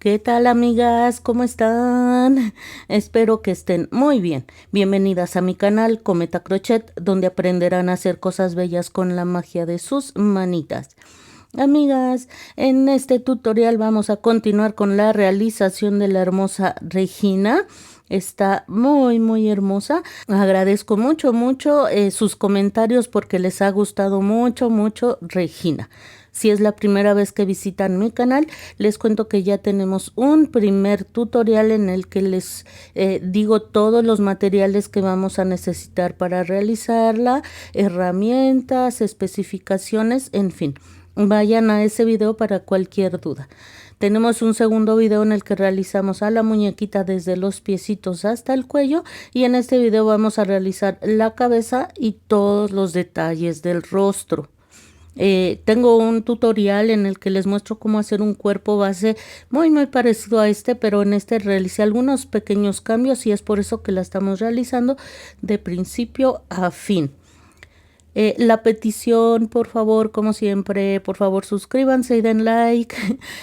¿Qué tal, amigas? ¿Cómo están? Espero que estén muy bien. Bienvenidas a mi canal Cometa Crochet, donde aprenderán a hacer cosas bellas con la magia de sus manitas. Amigas, en este tutorial vamos a continuar con la realización de la hermosa Regina. Está muy hermosa. Agradezco mucho sus comentarios porque les ha gustado mucho Regina. Si es la primera vez que visitan mi canal, les cuento que ya tenemos un primer tutorial en el que les digo todos los materiales que vamos a necesitar para realizarla, herramientas, especificaciones, en fin. Vayan a ese video para cualquier duda. Tenemos un segundo video en el que realizamos a la muñequita desde los piecitos hasta el cuello, y en este video vamos a realizar la cabeza y todos los detalles del rostro. Tengo un tutorial en el que les muestro cómo hacer un cuerpo base muy parecido a este, pero en este realicé algunos pequeños cambios y es por eso que la estamos realizando de principio a fin. La petición, por favor, como siempre, por favor suscríbanse y den like,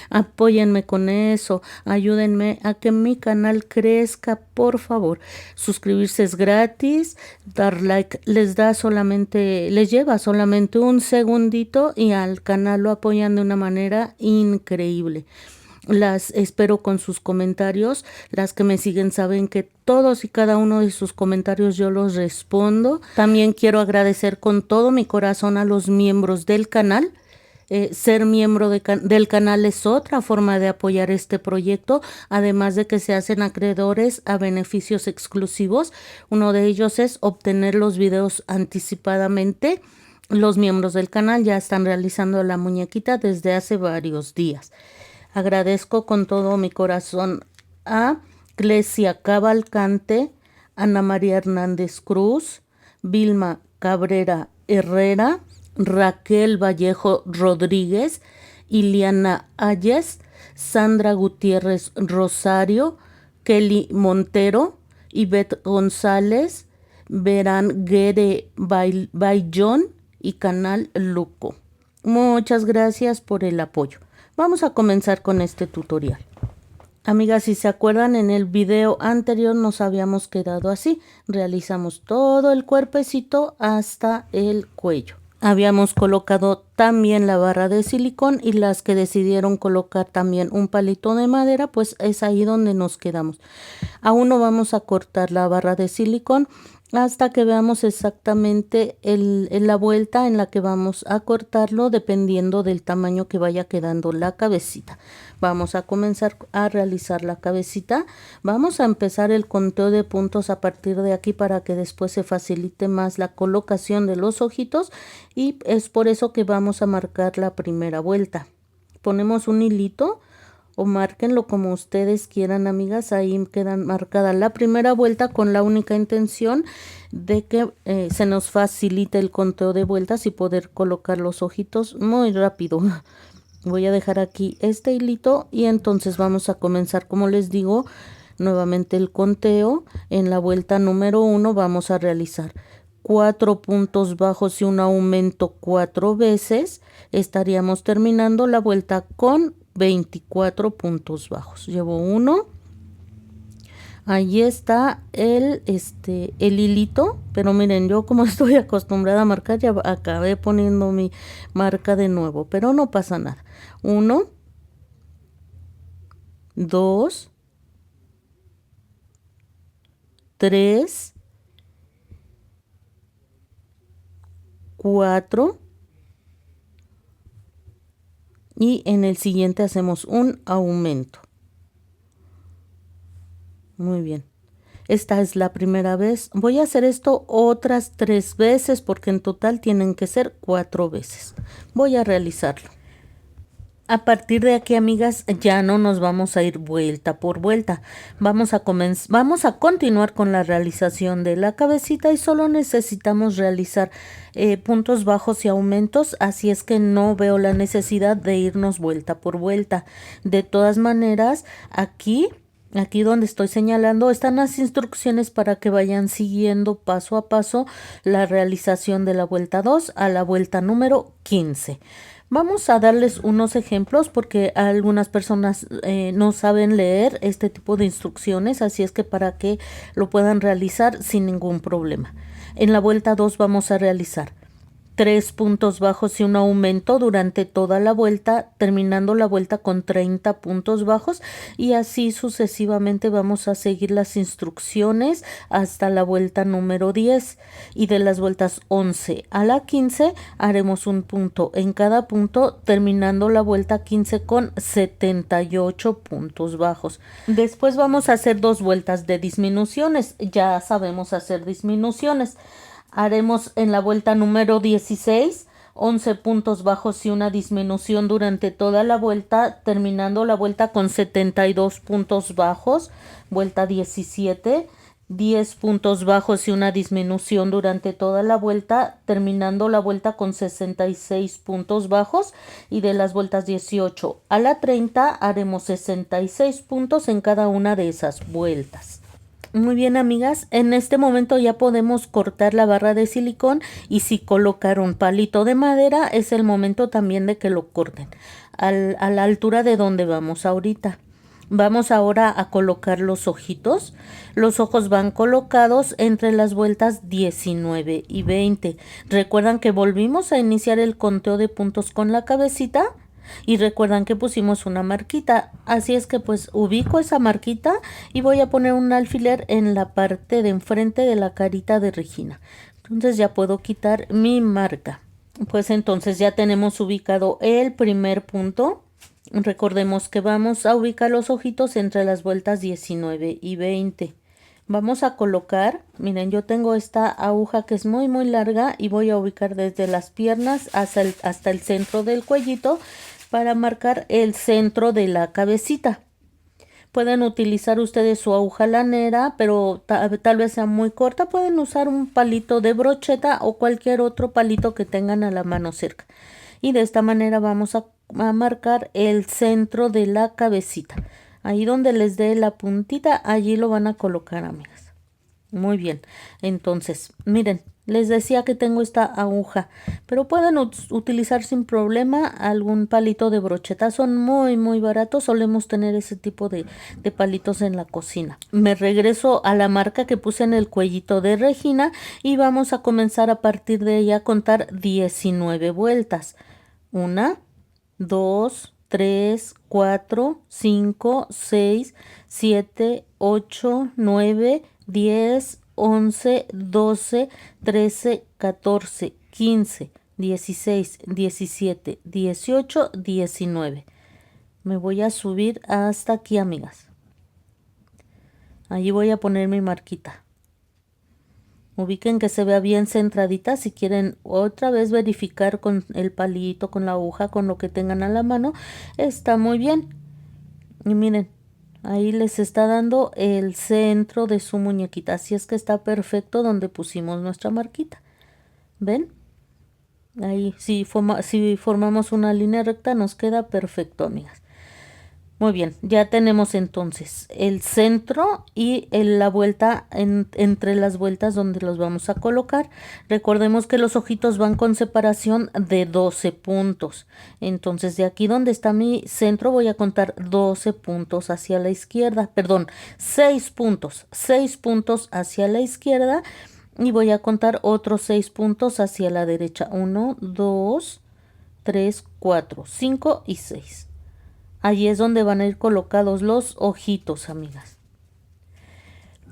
apóyenme con eso, ayúdenme a que mi canal crezca, por favor. Suscribirse es gratis, dar like les lleva solamente un segundito y al canal lo apoyan de una manera increíble. Las espero con sus comentarios. Las que me siguen saben que todos y cada uno de sus comentarios yo los respondo. También quiero agradecer con todo mi corazón a los miembros del canal. Ser miembro del canal es otra forma de apoyar este proyecto, además de que se hacen acreedores a beneficios exclusivos. Uno de ellos es obtener los videos anticipadamente. Los miembros del canal ya están realizando la muñequita desde hace varios días. Agradezco con todo mi corazón a Clesia Cavalcante, Ana María Hernández Cruz, Vilma Cabrera Herrera, Raquel Vallejo Rodríguez, Iliana Ayes, Sandra Gutiérrez Rosario, Kelly Montero, Ivette González, Verán Guere Bayón y Canal Luco. Muchas gracias por el apoyo. Vamos a comenzar con este tutorial. Amigas, si se acuerdan, en el video anterior nos habíamos quedado así. Realizamos todo el cuerpecito hasta el cuello. Habíamos colocado también la barra de silicón y las que decidieron colocar también un palito de madera, pues es ahí donde nos quedamos. Aún no vamos a cortar la barra de silicón hasta que veamos exactamente la vuelta en la que vamos a cortarlo, dependiendo del tamaño que vaya quedando la cabecita. Vamos a comenzar a realizar la cabecita. Vamos a empezar el conteo de puntos a partir de aquí para que después se facilite más la colocación de los ojitos, y es por eso que vamos a marcar la primera vuelta. Ponemos un hilito o márquenlo como ustedes quieran, amigas. Ahí queda marcada la primera vuelta con la única intención de que se nos facilite el conteo de vueltas y poder colocar los ojitos muy rápido. Voy a dejar aquí este hilito y entonces vamos a comenzar, como les digo, nuevamente el conteo. En la vuelta número 1 vamos a realizar 4 puntos bajos y un aumento 4 veces. Estaríamos terminando la vuelta con 24 puntos bajos. Llevo uno. Ahí está el hilito, pero miren, yo como estoy acostumbrada a marcar, ya acabé poniendo mi marca de nuevo, pero no pasa nada. 1, 2, 3, 4, y en el siguiente hacemos un aumento. Muy bien. Esta es la primera vez. Voy a hacer esto otras 3 veces porque en total tienen que ser 4 veces. Voy a realizarlo. A partir de aquí, amigas, ya no nos vamos a ir vuelta por vuelta. Vamos a continuar con la realización de la cabecita y solo necesitamos realizar puntos bajos y aumentos, así es que no veo la necesidad de irnos vuelta por vuelta. De todas maneras, aquí donde estoy señalando están las instrucciones para que vayan siguiendo paso a paso la realización de la vuelta 2 a la vuelta número 15. Vamos a darles unos ejemplos porque algunas personas no saben leer este tipo de instrucciones, así es que para que lo puedan realizar sin ningún problema. En la vuelta 2 vamos a realizar 3 puntos bajos y un aumento durante toda la vuelta, terminando la vuelta con 30 puntos bajos, y así sucesivamente vamos a seguir las instrucciones hasta la vuelta número 10, y de las vueltas 11 a la 15 haremos un punto en cada punto, terminando la vuelta 15 con 78 puntos bajos. Después vamos a hacer 2 vueltas de disminuciones. Ya sabemos hacer disminuciones. Haremos en la vuelta número 16 11 puntos bajos y una disminución durante toda la vuelta, terminando la vuelta con 72 puntos bajos. Vuelta 17, 10 puntos bajos y una disminución durante toda la vuelta, terminando la vuelta con 66 puntos bajos. Y de las vueltas 18 a la 30 haremos 66 puntos en cada una de esas vueltas. Muy bien, amigas, en este momento ya podemos cortar la barra de silicón, y si colocar un palito de madera es el momento también de que lo corten a la altura de donde vamos ahorita. Vamos ahora a colocar los ojitos. Los ojos van colocados entre las vueltas 19 y 20. Recuerdan que volvimos a iniciar el conteo de puntos con la cabecita. Y recuerdan que pusimos una marquita, así es que pues ubico esa marquita y voy a poner un alfiler en la parte de enfrente de la carita de Regina. Entonces ya puedo quitar mi marca. Pues entonces ya tenemos ubicado el primer punto. Recordemos que vamos a ubicar los ojitos entre las vueltas 19 y 20. Vamos a colocar, miren, yo tengo esta aguja que es muy larga y voy a ubicar desde las piernas hasta el centro del cuellito para marcar el centro de la cabecita. Pueden utilizar ustedes su aguja lanera, pero tal vez sea muy corta. Pueden usar un palito de brocheta o cualquier otro palito que tengan a la mano cerca. Y de esta manera vamos a marcar el centro de la cabecita. Ahí donde les dé la puntita, allí lo van a colocar, amigas. Muy bien, entonces, miren, les decía que tengo esta aguja, pero pueden utilizar sin problema algún palito de brocheta. Son muy baratos, solemos tener ese tipo de palitos en la cocina. Me regreso a la marca que puse en el cuellito de Regina y vamos a comenzar a partir de ella a contar 19 vueltas. 1, 2, 3, 4, 5, 6, 7, 8, 9, 10, 11, 12, 13, 14, 15, 16, 17, 18, 19. Me voy a subir hasta aquí, amigas. Allí voy a poner mi marquita. Ubiquen que se vea bien centradita. Si quieren otra vez verificar con el palito, con la aguja, con lo que tengan a la mano, está muy bien. Y miren, ahí les está dando el centro de su muñequita. Así es que está perfecto donde pusimos nuestra marquita. ¿Ven? Ahí, si formamos una línea recta, nos queda perfecto, amigas. Muy bien, ya tenemos entonces el centro y la vuelta entre las vueltas donde los vamos a colocar. Recordemos que los ojitos van con separación de 12 puntos. Entonces de aquí donde está mi centro voy a contar 12 puntos hacia la izquierda, perdón, 6 puntos hacia la izquierda, y voy a contar otros 6 puntos hacia la derecha. 1, 2, 3, 4, 5 y 6. Allí es donde van a ir colocados los ojitos, amigas.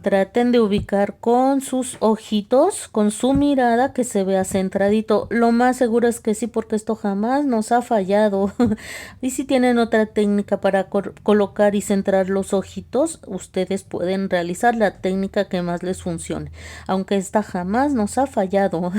Traten de ubicar con sus ojitos, con su mirada, que se vea centradito. Lo más seguro es que sí, porque esto jamás nos ha fallado. Y si tienen otra técnica para colocar y centrar los ojitos, ustedes pueden realizar la técnica que más les funcione. Aunque esta jamás nos ha fallado.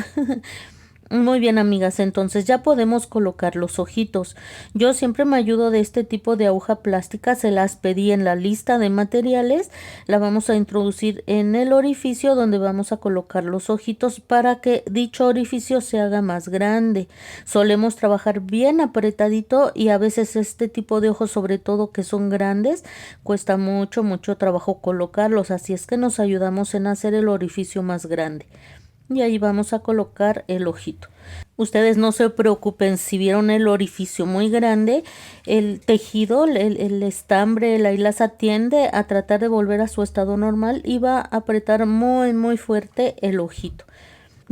Muy bien, amigas, entonces ya podemos colocar los ojitos. Yo siempre me ayudo de este tipo de aguja plástica, se las pedí en la lista de materiales. La vamos a introducir en el orificio donde vamos a colocar los ojitos para que dicho orificio se haga más grande. Solemos trabajar bien apretadito y a veces este tipo de ojos, sobre todo que son grandes, cuesta mucho trabajo colocarlos, así es que nos ayudamos en hacer el orificio más grande. Y ahí vamos a colocar el ojito. Ustedes no se preocupen si vieron el orificio muy grande, el tejido, el estambre, la hilaza tiende a tratar de volver a su estado normal y va a apretar muy fuerte el ojito.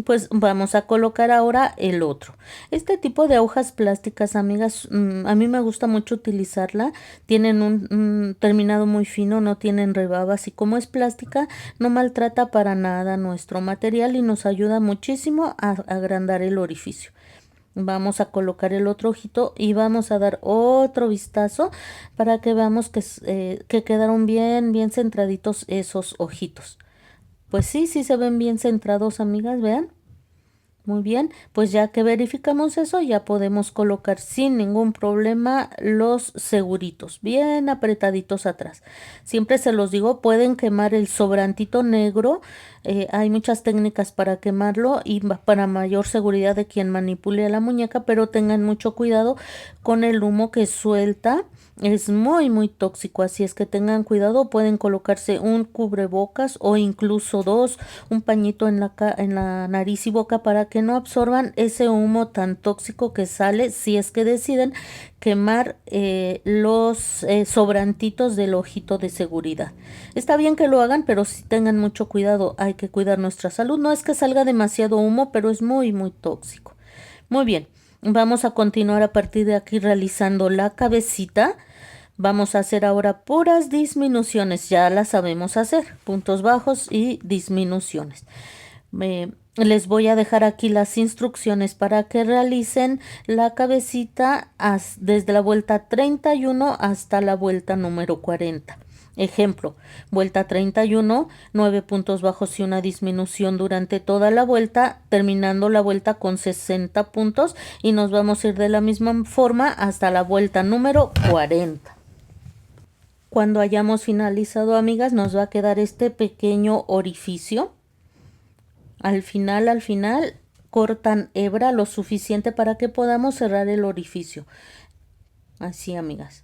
Pues vamos a colocar ahora el otro. Este tipo de agujas plásticas, amigas, a mí me gusta mucho utilizarla. Tienen un terminado muy fino, no tienen rebabas y como es plástica, no maltrata para nada nuestro material y nos ayuda muchísimo a agrandar el orificio. Vamos a colocar el otro ojito y vamos a dar otro vistazo para que veamos que quedaron bien centraditos esos ojitos. Pues sí se ven bien centrados, amigas, vean. Muy bien, pues ya que verificamos eso, ya podemos colocar sin ningún problema los seguritos, bien apretaditos atrás. Siempre se los digo, pueden quemar el sobrantito negro. Hay muchas técnicas para quemarlo y para mayor seguridad de quien manipule a la muñeca, pero tengan mucho cuidado con el humo que suelta. Es muy tóxico, así es que tengan cuidado. Pueden colocarse un cubrebocas o incluso dos, un pañito en la nariz y boca para que no absorban ese humo tan tóxico que sale si es que deciden quemar los sobrantitos del ojito de seguridad. Está bien que lo hagan, pero sí tengan mucho cuidado. Hay que cuidar nuestra salud. No es que salga demasiado humo, pero es muy tóxico. Muy bien, vamos a continuar a partir de aquí realizando la cabecita. Vamos a hacer ahora puras disminuciones, ya las sabemos hacer, puntos bajos y disminuciones. Les voy a dejar aquí las instrucciones para que realicen la cabecita desde la vuelta 31 hasta la vuelta número 40. Ejemplo, vuelta 31, 9 puntos bajos y una disminución durante toda la vuelta, terminando la vuelta con 60 puntos y nos vamos a ir de la misma forma hasta la vuelta número 40. Cuando hayamos finalizado, amigas, nos va a quedar este pequeño orificio. Al final, cortan hebra lo suficiente para que podamos cerrar el orificio. Así, amigas.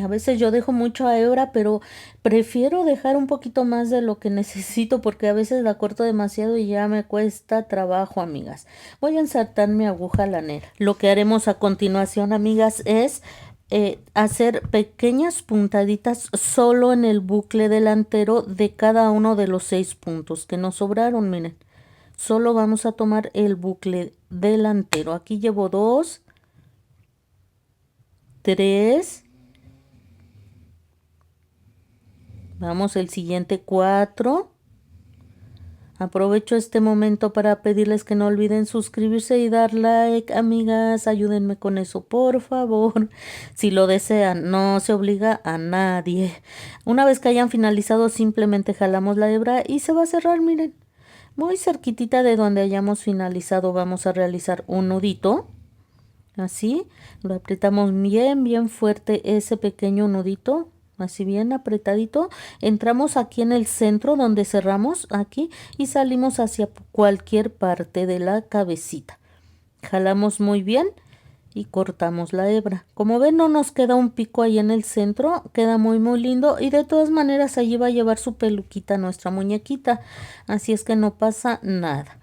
A veces yo dejo mucho a hebra, pero prefiero dejar un poquito más de lo que necesito porque a veces la corto demasiado y ya me cuesta trabajo, amigas. Voy a ensartar mi aguja lanera. Lo que haremos a continuación, amigas, es hacer pequeñas puntaditas solo en el bucle delantero de cada uno de los 6 puntos que nos sobraron. Miren, solo vamos a tomar el bucle delantero. Aquí llevo 2, 3, vamos el siguiente 4. Aprovecho este momento para pedirles que no olviden suscribirse y dar like, amigas. Ayúdenme con eso, por favor. Si lo desean, no se obliga a nadie. Una vez que hayan finalizado, simplemente jalamos la hebra y se va a cerrar, miren. Muy cerquitita de donde hayamos finalizado, vamos a realizar un nudito. Así, lo apretamos bien fuerte ese pequeño nudito. Así bien apretadito, entramos aquí en el centro donde cerramos aquí y salimos hacia cualquier parte de la cabecita. Jalamos muy bien y cortamos la hebra. Como ven, no nos queda un pico ahí en el centro, queda muy lindo y de todas maneras allí va a llevar su peluquita nuestra muñequita, así es que no pasa nada.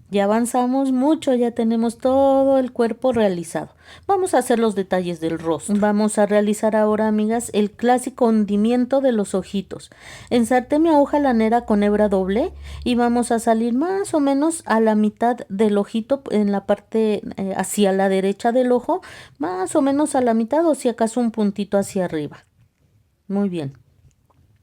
Ya avanzamos mucho, ya tenemos todo el cuerpo realizado. Vamos a hacer los detalles del rostro. Vamos a realizar ahora, amigas, el clásico hundimiento de los ojitos. Ensarté mi aguja lanera con hebra doble y vamos a salir más o menos a la mitad del ojito, en la parte hacia la derecha del ojo, más o menos a la mitad o si acaso un puntito hacia arriba. Muy bien.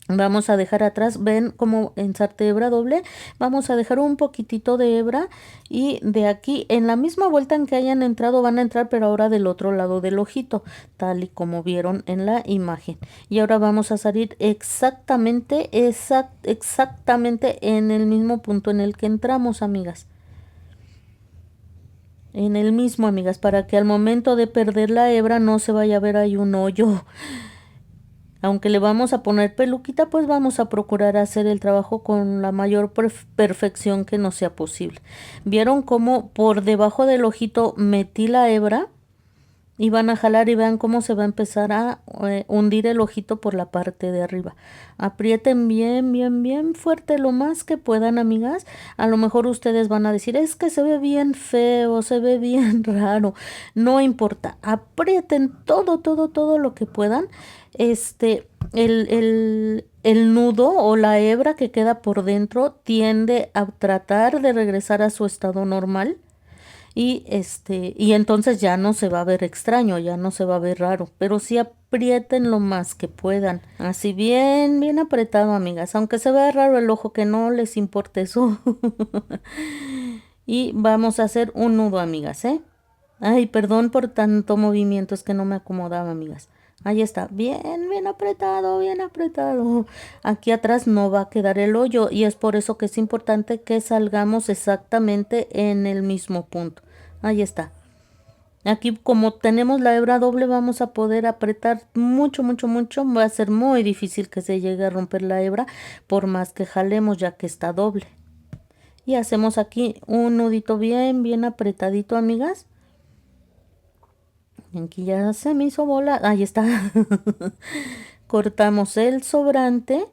Vamos a dejar atrás, ven como ensarté hebra doble, vamos a dejar un poquitito de hebra y de aquí en la misma vuelta en que hayan entrado van a entrar, pero ahora del otro lado del ojito, tal y como vieron en la imagen. Y ahora vamos a salir exactamente en el mismo punto en el que entramos, amigas. En el mismo, amigas, para que al momento de perder la hebra no se vaya a ver ahí un hoyo. Aunque le vamos a poner peluquita, pues vamos a procurar hacer el trabajo con la mayor perfección que nos sea posible. ¿Vieron cómo por debajo del ojito metí la hebra? Y van a jalar y vean cómo se va a empezar a hundir el ojito por la parte de arriba. Aprieten bien, bien, bien fuerte lo más que puedan, amigas. A lo mejor ustedes van a decir, es que se ve bien feo, se ve bien raro. No importa, aprieten todo, todo, todo lo que puedan. El nudo o la hebra que queda por dentro tiende a tratar de regresar a su estado normal. Y entonces ya no se va a ver extraño, ya no se va a ver raro, pero sí aprieten lo más que puedan. Así bien, bien apretado, amigas, aunque se vea raro el ojo, que no les importe eso. Y vamos a hacer un nudo, amigas, ¿eh? Ay, perdón por tanto movimiento, es que no me acomodaba, amigas. Ahí está, bien, bien apretado, bien apretado. Aquí atrás no va a quedar el hoyo y es por eso que es importante que salgamos exactamente en el mismo punto. Ahí está. Aquí como tenemos la hebra doble vamos a poder apretar mucho, mucho, mucho. Va a ser muy difícil que se llegue a romper la hebra por más que jalemos ya que está doble. Y hacemos aquí un nudito bien, bien apretadito, amigas. Aquí ya se me hizo bola. Ahí está. Cortamos el sobrante.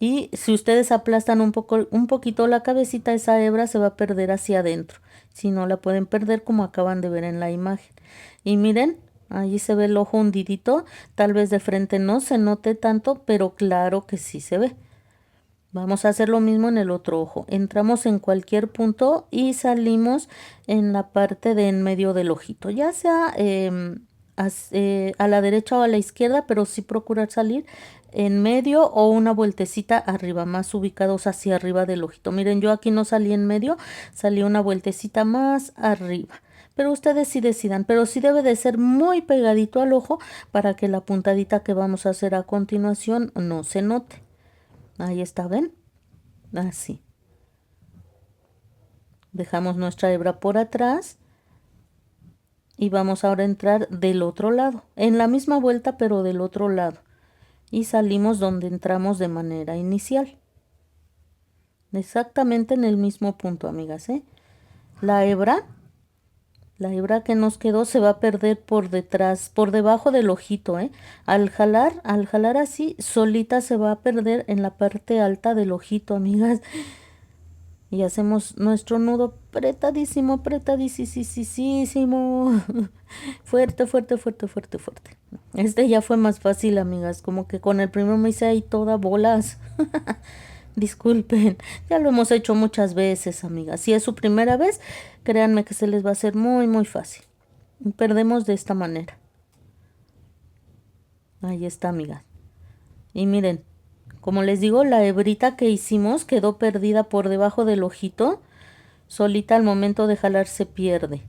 Y si ustedes aplastan un poquito la cabecita, esa hebra se va a perder hacia adentro. Si no, la pueden perder como acaban de ver en la imagen. Y miren, allí se ve el ojo hundidito. Tal vez de frente no se note tanto, pero claro que sí se ve. Vamos a hacer lo mismo en el otro ojo. Entramos en cualquier punto y salimos en la parte de en medio del ojito. Ya sea a la derecha o a la izquierda, pero sí procurar salir en medio o una vueltecita arriba, más ubicados hacia arriba del ojito. Miren, yo aquí no salí en medio, salí una vueltecita más arriba. Pero ustedes sí decidan, pero sí debe de ser muy pegadito al ojo para que la puntadita que vamos a hacer a continuación no se note. Ahí está, ¿ven? Así. Dejamos nuestra hebra por atrás y vamos ahora a entrar del otro lado, en la misma vuelta pero del otro lado. Y salimos donde entramos de manera inicial. Exactamente en el mismo punto, amigas, ¿eh? La hebra que nos quedó se va a perder por detrás, por debajo del ojito, ¿eh? Al jalar así, solita se va a perder en la parte alta del ojito, amigas. Y hacemos nuestro nudo apretadísimo, apretadísimo. Fuerte, fuerte, fuerte, fuerte, fuerte. Este ya fue más fácil, amigas. Como que con el primero me hice ahí toda bolas. Disculpen, ya lo hemos hecho muchas veces, amigas. Si es su primera vez, créanme que se les va a hacer muy, muy fácil. Perdemos de esta manera. Ahí está, amigas. Y miren, como les digo, la hebrita que hicimos quedó perdida por debajo del ojito. Solita al momento de jalar se pierde.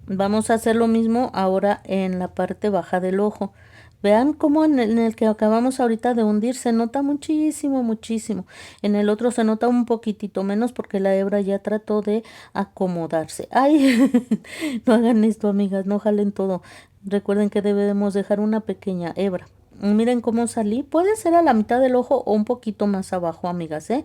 Vamos a hacer lo mismo ahora en la parte baja del ojo. Vean cómo en el que acabamos ahorita de hundir se nota muchísimo, muchísimo. En el otro se nota un poquitito menos porque la hebra ya trató de acomodarse. ¡Ay! No hagan esto, amigas, no jalen todo. Recuerden que debemos dejar una pequeña hebra. Miren cómo salí. Puede ser a la mitad del ojo o un poquito más abajo, amigas, ¿eh?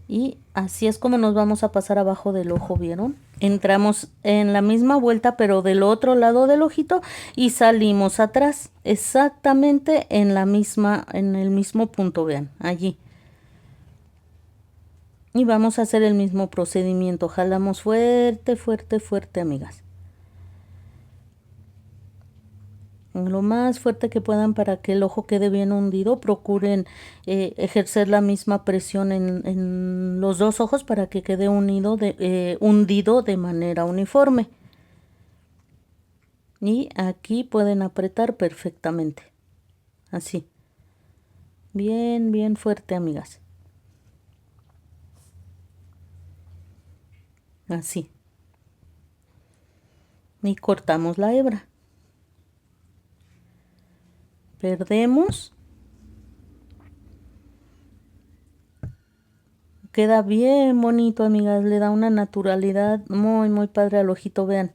Y así es como nos vamos a pasar abajo del ojo, ¿vieron? Entramos en la misma vuelta, pero del otro lado del ojito y salimos atrás, exactamente en el mismo punto, vean, allí. Y vamos a hacer el mismo procedimiento. Jalamos fuerte, fuerte, fuerte, amigas. Lo más fuerte que puedan para que el ojo quede bien hundido. Procuren ejercer la misma presión en los dos ojos para que quede hundido de manera uniforme. Y aquí pueden apretar perfectamente. Así. Bien, bien fuerte, amigas. Así. Y cortamos la hebra. Perdemos. Queda bien bonito, amigas. Le da una naturalidad muy, muy padre al ojito. Vean.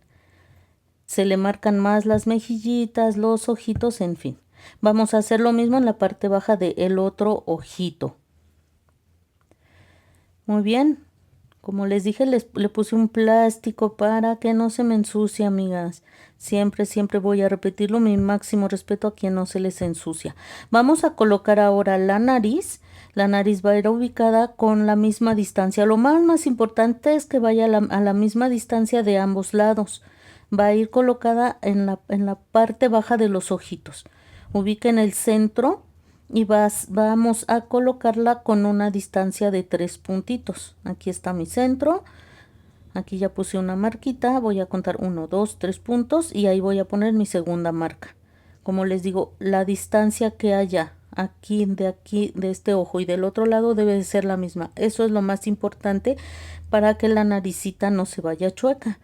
Se le marcan más las mejillitas, los ojitos, en fin. Vamos a hacer lo mismo en la parte baja del otro ojito. Muy bien. Como les dije, le puse un plástico para que no se me ensucie, amigas. Siempre, siempre voy a repetirlo, mi máximo respeto a quien no se les ensucia. Vamos a colocar ahora la nariz. La nariz va a ir ubicada con la misma distancia. Lo más importante es que vaya a la misma distancia de ambos lados. Va a ir colocada en la parte baja de los ojitos. Ubica en el centro y vamos a colocarla con una distancia de 3 puntitos. Aquí está mi centro. Aquí ya puse una marquita. Voy a contar 1, 2, 3 puntos y ahí voy a poner mi segunda marca. Como les digo, la distancia que haya aquí, de este ojo y del otro lado debe de ser la misma. Eso es lo más importante para que la naricita no se vaya chueca.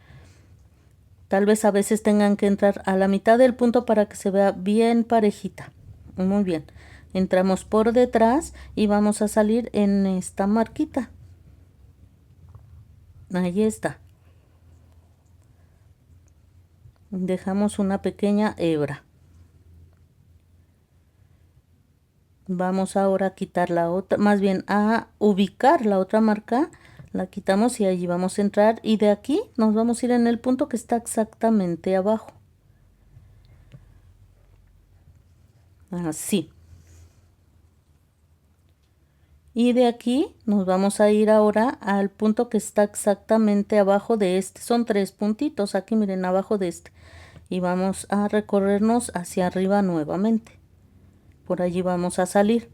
Tal vez a veces tengan que entrar a la mitad del punto para que se vea bien parejita. Muy bien. Entramos por detrás y vamos a salir en esta marquita. Ahí está. Dejamos una pequeña hebra. Vamos ahora a quitar la otra, más bien a ubicar la otra marca. La quitamos y allí vamos a entrar y de aquí nos vamos a ir en el punto que está exactamente abajo. Así. Y de aquí nos vamos a ir ahora al punto que está exactamente abajo de este. Son 3 puntitos aquí, miren, abajo de este. Y vamos a recorrernos hacia arriba nuevamente. Por allí vamos a salir.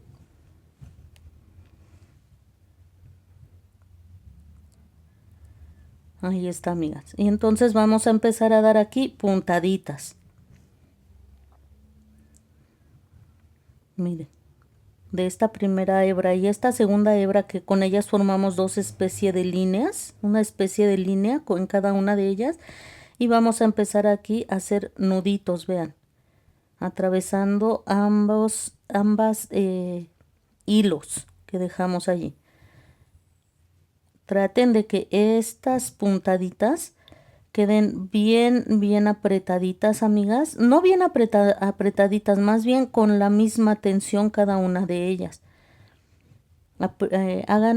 Ahí está, amigas. Y entonces vamos a empezar a dar aquí puntaditas. Miren, de esta primera hebra y esta segunda hebra, que con ellas formamos dos especies de líneas, una especie de línea en cada una de ellas. Y vamos a empezar aquí a hacer nuditos, vean, atravesando ambas hilos que dejamos allí. Traten de que estas puntaditas queden bien apretaditas, amigas. No bien apretaditas, más bien con la misma tensión cada una de ellas.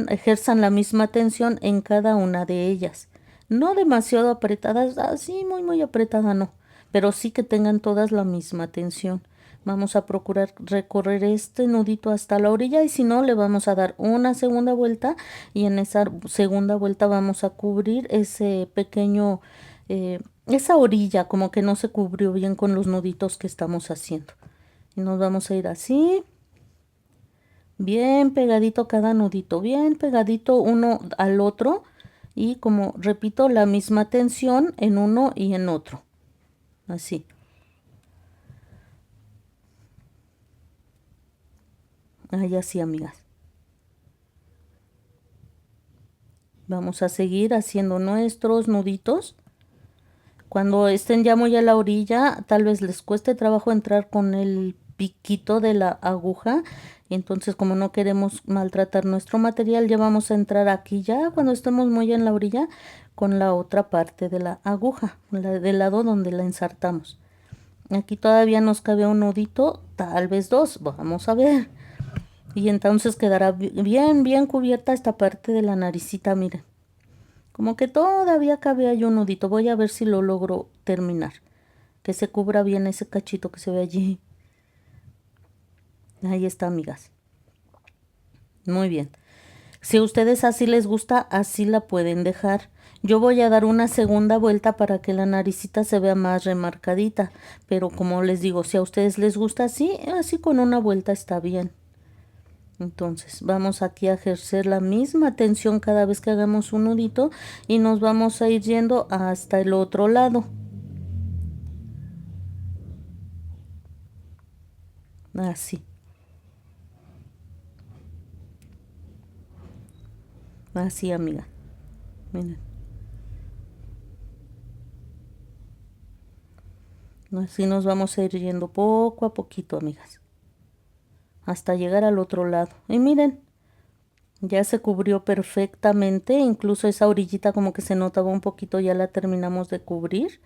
Ejerzan la misma tensión en cada una de ellas. No demasiado apretadas, así muy apretada no, pero sí que tengan todas la misma tensión. Vamos a procurar recorrer este nudito hasta la orilla y si no le vamos a dar una segunda vuelta y en esa segunda vuelta vamos a cubrir ese pequeño, esa orilla como que no se cubrió bien con los nuditos que estamos haciendo. Y nos vamos a ir así. Bien pegadito cada nudito, bien pegadito uno al otro y como repito la misma tensión en uno y en otro. Así. Ahí así, amigas. Vamos a seguir haciendo nuestros nuditos. Cuando estén ya muy a la orilla, tal vez les cueste trabajo entrar con el piquito de la aguja. Y entonces, como no queremos maltratar nuestro material, ya vamos a entrar aquí ya cuando estemos muy en la orilla con la otra parte de la aguja, del lado donde la ensartamos. Aquí todavía nos cabe un nudito, tal vez dos, vamos a ver. Y entonces quedará bien cubierta esta parte de la naricita, miren. Como que todavía cabe ahí un nudito. Voy a ver si lo logro terminar. Que se cubra bien ese cachito que se ve allí. Ahí está, amigas. Muy bien. Si a ustedes así les gusta, así la pueden dejar. Yo voy a dar una segunda vuelta para que la naricita se vea más remarcadita. Pero como les digo, si a ustedes les gusta así, así con una vuelta está bien. Entonces vamos aquí a ejercer la misma tensión cada vez que hagamos un nudito y nos vamos a ir yendo hasta el otro lado. Así. Así, amiga. Miren. Así nos vamos a ir yendo poco a poquito, amigas. Hasta llegar al otro lado. Y miren, ya se cubrió perfectamente. Incluso esa orillita como que se notaba un poquito, ya la terminamos de cubrir.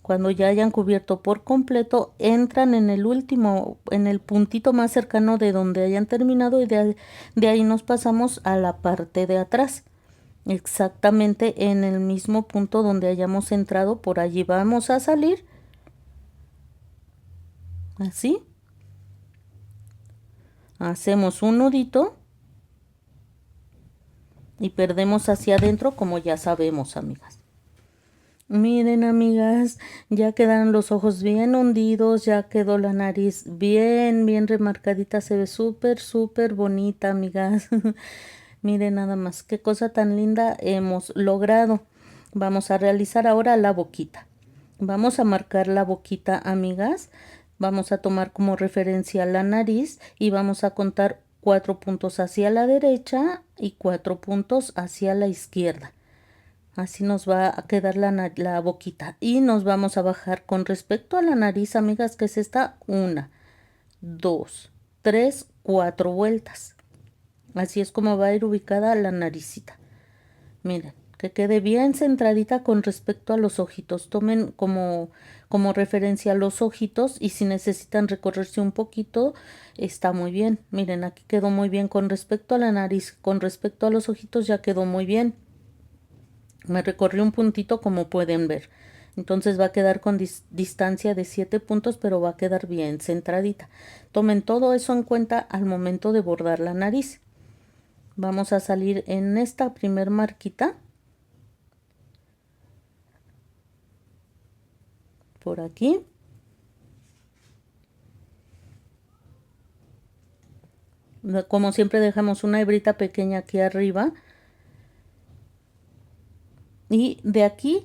Cuando ya hayan cubierto por completo, entran en el último, en el puntito más cercano de donde hayan terminado y de ahí nos pasamos a la parte de atrás. exactamente en el mismo punto donde hayamos entrado, por allí vamos a salir, así, hacemos un nudito y perdemos hacia adentro como ya sabemos, amigas. Miren, amigas, ya quedaron los ojos bien hundidos, ya quedó la nariz bien remarcadita, se ve súper bonita, amigas. Miren nada más, qué cosa tan linda hemos logrado. Vamos a realizar ahora la boquita. Vamos a marcar la boquita, amigas. Vamos a tomar como referencia la nariz y vamos a contar 4 puntos hacia la derecha y 4 puntos hacia la izquierda. Así nos va a quedar la boquita. Y nos vamos a bajar con respecto a la nariz, amigas, que es esta 1, 2, 3, 4 vueltas. Así es como va a ir ubicada la naricita. Miren, que quede bien centradita con respecto a los ojitos. Tomen como referencia los ojitos y si necesitan recorrerse un poquito, está muy bien. Miren, aquí quedó muy bien con respecto a la nariz. Con respecto a los ojitos ya quedó muy bien. Me recorrí un puntito como pueden ver. Entonces va a quedar con distancia de 7 puntos, pero va a quedar bien centradita. Tomen todo eso en cuenta al momento de bordar la nariz. Vamos a salir en esta primer marquita. Por aquí. Como siempre dejamos una hebrita pequeña aquí arriba. Y de aquí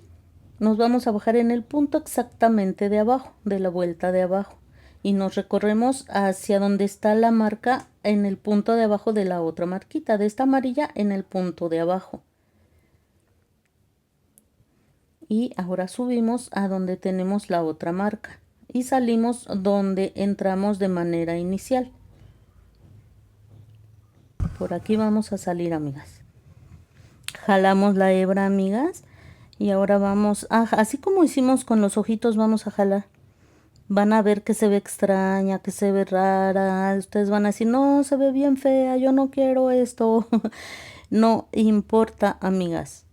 nos vamos a bajar en el punto exactamente de abajo, de la vuelta de abajo. Y nos recorremos hacia donde está la marca en el punto de abajo de la otra marquita, de esta amarilla en el punto de abajo. Y ahora subimos a donde tenemos la otra marca y salimos donde entramos de manera inicial. Por aquí vamos a salir, amigas. Jalamos la hebra, amigas, y ahora vamos a, así como hicimos con los ojitos, vamos a jalar. Van a ver que se ve extraña, que se ve rara. Ustedes van a decir, no, se ve bien fea, yo no quiero esto. No importa, amigas.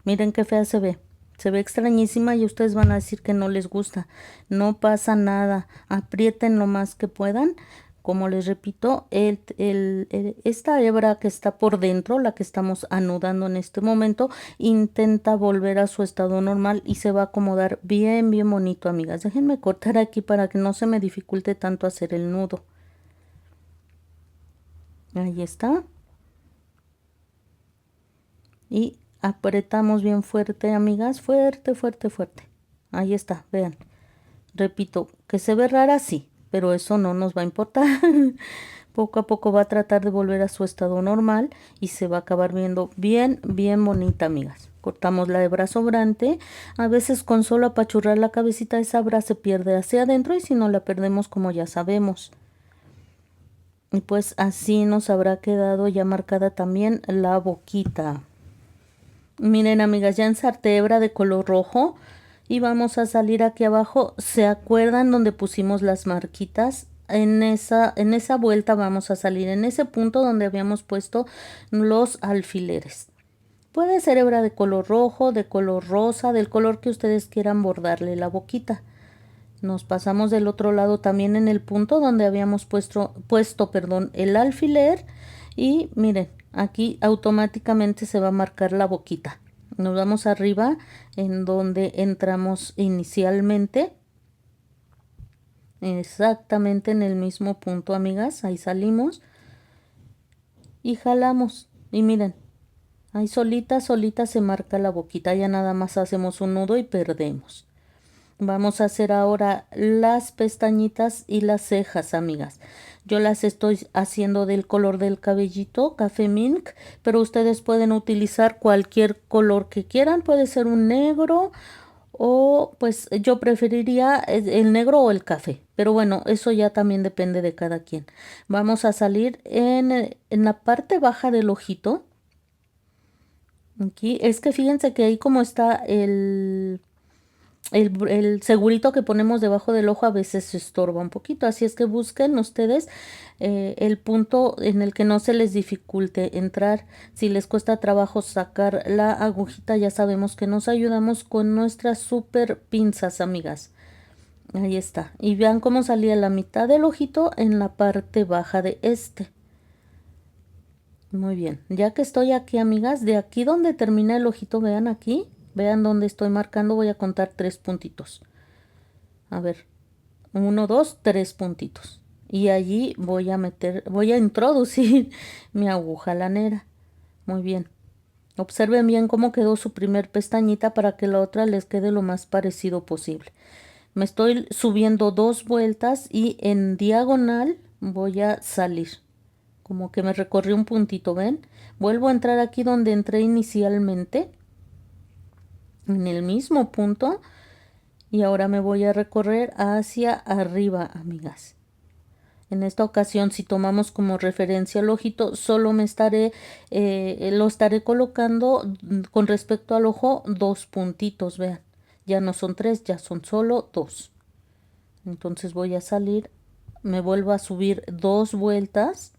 Miren qué fea se ve. Se ve extrañísima y ustedes van a decir que no les gusta. No pasa nada. Aprieten lo más que puedan. Como les repito, esta hebra que está por dentro, la que estamos anudando en este momento, intenta volver a su estado normal y se va a acomodar bien bonito, amigas. Déjenme cortar aquí para que no se me dificulte tanto hacer el nudo. Ahí está. Y apretamos bien fuerte, amigas, fuerte. Ahí está, vean. Repito, que se ve rara, sí, pero eso no nos va a importar. Poco a poco va a tratar de volver a su estado normal y se va a acabar viendo bien bonita, amigas. Cortamos la hebra sobrante. A veces con solo apachurrar la cabecita esa hebra se pierde hacia adentro y si no la perdemos como ya sabemos. Y pues así nos habrá quedado ya marcada también la boquita. Miren, amigas, ya ensarté hebra de color rojo y vamos a salir aquí abajo. ¿Se acuerdan donde pusimos las marquitas? En esa vuelta vamos a salir en ese punto donde habíamos puesto los alfileres. Puede ser hebra de color rojo, de color rosa, del color que ustedes quieran bordarle la boquita. Nos pasamos del otro lado también en el punto donde habíamos puesto el alfiler y miren, aquí automáticamente se va a marcar la boquita. Nos vamos arriba en donde entramos inicialmente. Exactamente en el mismo punto, amigas. Ahí salimos y jalamos. Y miren, ahí solita se marca la boquita. Ya nada más hacemos un nudo y perdemos. Vamos a hacer ahora las pestañitas y las cejas, amigas. Yo las estoy haciendo del color del cabellito, café mink, pero ustedes pueden utilizar cualquier color que quieran. Puede ser un negro o pues yo preferiría el negro o el café. Pero bueno, eso ya también depende de cada quien. Vamos a salir en la parte baja del ojito. Aquí es que fíjense que ahí como está el segurito que ponemos debajo del ojo a veces se estorba un poquito, así es que busquen ustedes el punto en el que no se les dificulte entrar. Si les cuesta trabajo sacar la agujita, ya sabemos que nos ayudamos con nuestras super pinzas, amigas. Ahí está. Y vean cómo salía la mitad del ojito en la parte baja de este. Muy bien. Ya que estoy aquí, amigas, de aquí donde termina el ojito, vean aquí. Vean donde estoy marcando, voy a contar 3 puntitos. A ver. 1, 2, 3 puntitos. Y allí voy a introducir mi aguja lanera. Muy bien. Observen bien cómo quedó su primer pestañita para que la otra les quede lo más parecido posible. Me estoy subiendo 2 vueltas y en diagonal voy a salir. Como que me recorrí un puntito, ¿ven? Vuelvo a entrar aquí donde entré inicialmente, en el mismo punto, y ahora me voy a recorrer hacia arriba, amigas. En esta ocasión, si tomamos como referencia el ojito, solo lo estaré colocando con respecto al ojo 2 puntitos, vean. Ya no son 3, ya son solo 2. Entonces voy a salir, me vuelvo a subir 2 vueltas.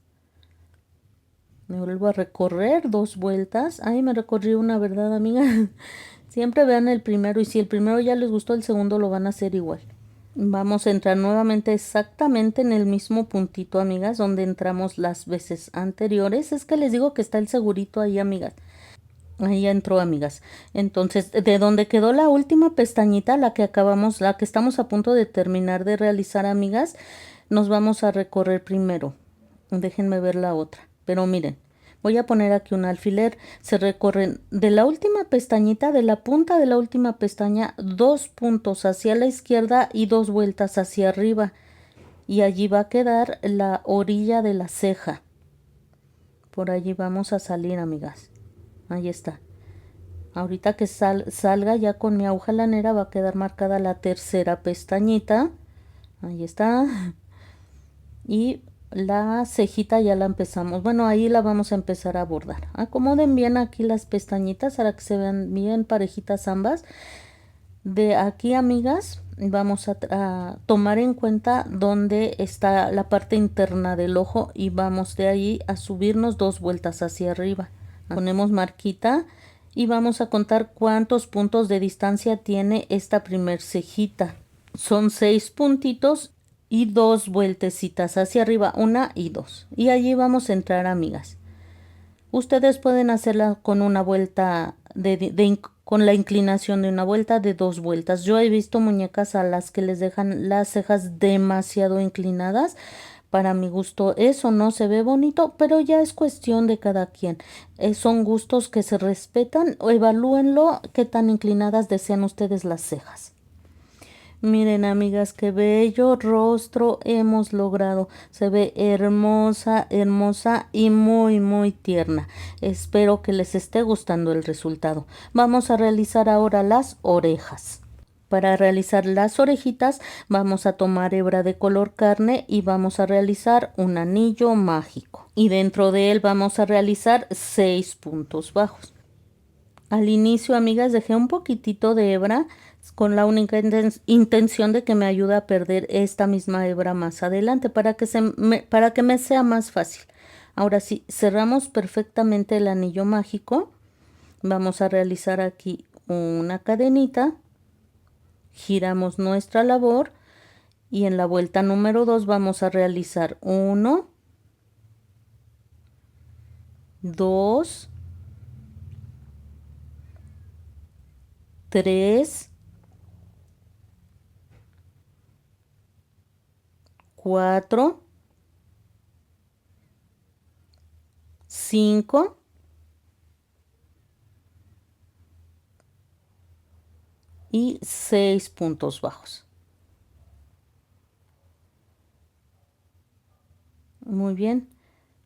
Me vuelvo a recorrer 2 vueltas. Ay, me recorrí una, ¿verdad, amiga? Siempre vean el primero y si el primero ya les gustó, el segundo lo van a hacer igual. Vamos a entrar nuevamente exactamente en el mismo puntito, amigas, donde entramos las veces anteriores. Es que les digo que está el segurito ahí, amigas. Ahí ya entró, amigas. Entonces, de donde quedó la última pestañita, la que estamos a punto de terminar de realizar, amigas, nos vamos a recorrer primero. Déjenme ver la otra. Pero miren, voy a poner aquí un alfiler. Se recorren de la última pestañita, de la punta de la última pestaña, 2 puntos hacia la izquierda y 2 vueltas hacia arriba. Y allí va a quedar la orilla de la ceja. Por allí vamos a salir, amigas. Ahí está. Ahorita que salga ya con mi aguja lanera va a quedar marcada la tercera pestañita. Ahí está. Y la cejita ya la empezamos. Bueno, ahí la vamos a empezar a bordar. Acomoden bien aquí las pestañitas para que se vean bien parejitas ambas. De aquí, amigas, vamos a tomar en cuenta dónde está la parte interna del ojo y vamos de ahí a subirnos 2 vueltas hacia arriba. Ponemos marquita y vamos a contar cuántos puntos de distancia tiene esta primer cejita. Son 6 puntitos y 2 vueltecitas hacia arriba, 1 y 2. Y allí vamos a entrar, amigas. Ustedes pueden hacerla con una vuelta con la inclinación de una vuelta, de 2 vueltas. Yo he visto muñecas a las que les dejan las cejas demasiado inclinadas. Para mi gusto eso no se ve bonito, pero ya es cuestión de cada quien. Son gustos que se respetan. Evalúenlo qué tan inclinadas desean ustedes las cejas. Miren, amigas, qué bello rostro hemos logrado. Se ve hermosa, hermosa y muy, muy tierna. Espero que les esté gustando el resultado. Vamos a realizar ahora las orejas. Para realizar las orejitas vamos a tomar hebra de color carne y vamos a realizar un anillo mágico. Y dentro de él vamos a realizar 6 puntos bajos. Al inicio, amigas, dejé un poquitito de hebra con la única intención de que me ayude a perder esta misma hebra más adelante para que me sea más fácil. Ahora sí, cerramos perfectamente el anillo mágico. Vamos a realizar aquí una cadenita. Giramos nuestra labor y en la vuelta número 2 vamos a realizar 1, 2, 3, 4, 5 y 6 puntos bajos. Muy bien,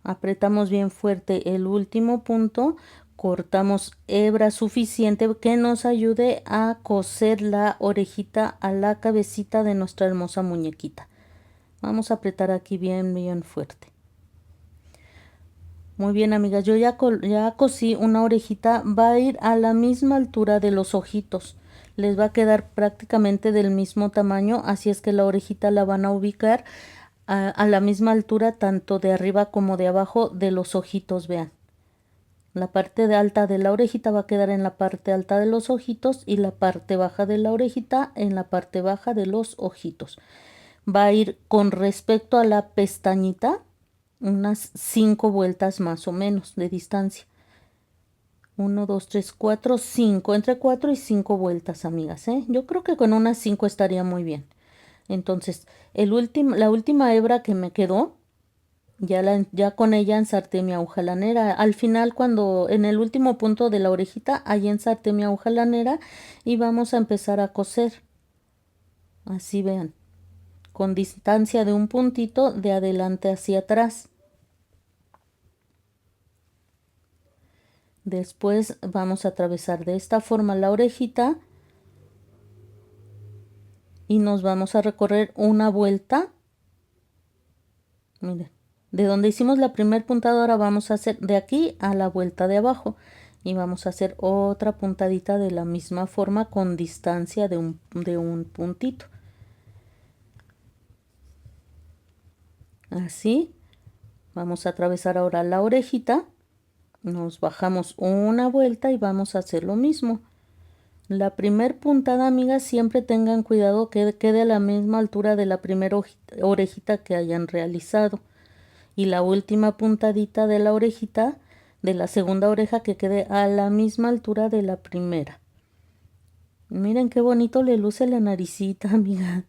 apretamos bien fuerte el último punto, cortamos hebra suficiente que nos ayude a coser la orejita a la cabecita de nuestra hermosa muñequita. Vamos a apretar aquí bien, bien fuerte. Muy bien, amigas, yo ya cosí una orejita, va a ir a la misma altura de los ojitos. les va a quedar prácticamente del mismo tamaño, así es que la orejita la van a ubicar a la misma altura, tanto de arriba como de abajo de los ojitos, vean. La parte de alta de la orejita va a quedar en la parte alta de los ojitos y la parte baja de la orejita en la parte baja de los ojitos. Va a ir con respecto a la pestañita unas 5 vueltas más o menos de distancia. 1, 2, 3, 4, 5, entre 4 y 5 vueltas, amigas, ¿eh? Yo creo que con unas 5 estaría muy bien. Entonces, la última hebra que me quedó, ya con ella ensarté mi aguja lanera. Al final, cuando en el último punto de la orejita, ahí ensarté mi aguja lanera y vamos a empezar a coser. Así vean, con distancia de un puntito de adelante hacia atrás. Después vamos a atravesar de esta forma la orejita y nos vamos a recorrer una vuelta. Miren, de donde hicimos la primer puntada, ahora vamos a hacer de aquí a la vuelta de abajo y vamos a hacer otra puntadita de la misma forma con distancia de un puntito. Así, vamos a atravesar ahora la orejita, nos bajamos una vuelta y vamos a hacer lo mismo. La primer puntada, amigas, siempre tengan cuidado que quede a la misma altura de la primera orejita que hayan realizado. Y la última puntadita de la orejita, de la segunda oreja, que quede a la misma altura de la primera. Miren qué bonito le luce la naricita, amiga.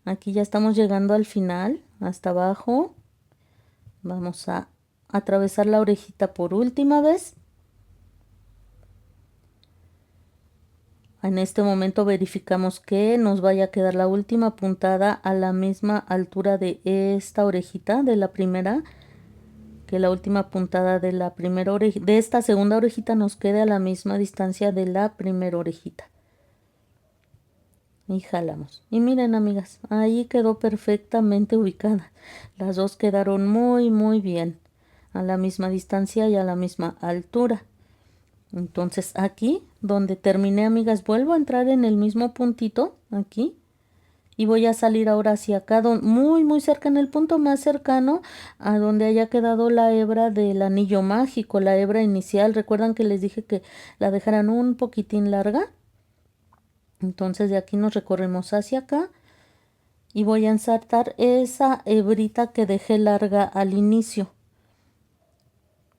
Aquí ya estamos llegando al final, hasta abajo. Vamos a atravesar la orejita por última vez. En este momento verificamos que nos vaya a quedar la última puntada a la misma altura de esta orejita, de la primera, que la última puntada de la primera orejita, de esta segunda orejita, nos quede a la misma distancia de la primera orejita. Y jalamos. Y miren, amigas, ahí quedó perfectamente ubicada. Las dos quedaron muy bien, a la misma distancia y a la misma altura. Entonces aquí donde terminé, amigas, vuelvo a entrar en el mismo puntito aquí y voy a salir ahora hacia acá, muy cerca, en el punto más cercano a donde haya quedado la hebra del anillo mágico, la hebra inicial. Recuerdan que les dije que la dejaran un poquitín larga. Entonces de aquí nos recorremos hacia acá y voy a ensartar esa hebrita que dejé larga al inicio.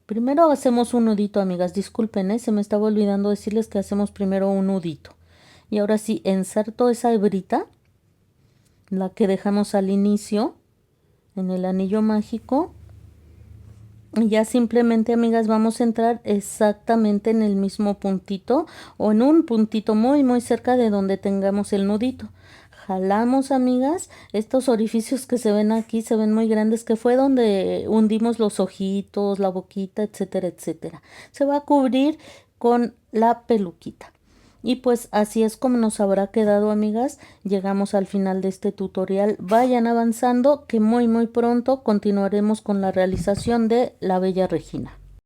Primero hacemos un nudito, amigas, disculpen, se me estaba olvidando decirles que hacemos primero un nudito. Y ahora sí, inserto esa hebrita, la que dejamos al inicio, en el anillo mágico. Y ya simplemente, amigas, vamos a entrar exactamente en el mismo puntito o en un puntito muy cerca de donde tengamos el nudito. Jalamos, amigas, estos orificios que se ven aquí, se ven muy grandes, que fue donde hundimos los ojitos, la boquita, etcétera, etcétera. Se va a cubrir con la peluquita. Y pues así es como nos habrá quedado, amigas. Llegamos al final de este tutorial. Vayan avanzando, que muy pronto continuaremos con la realización de la Bella Regina.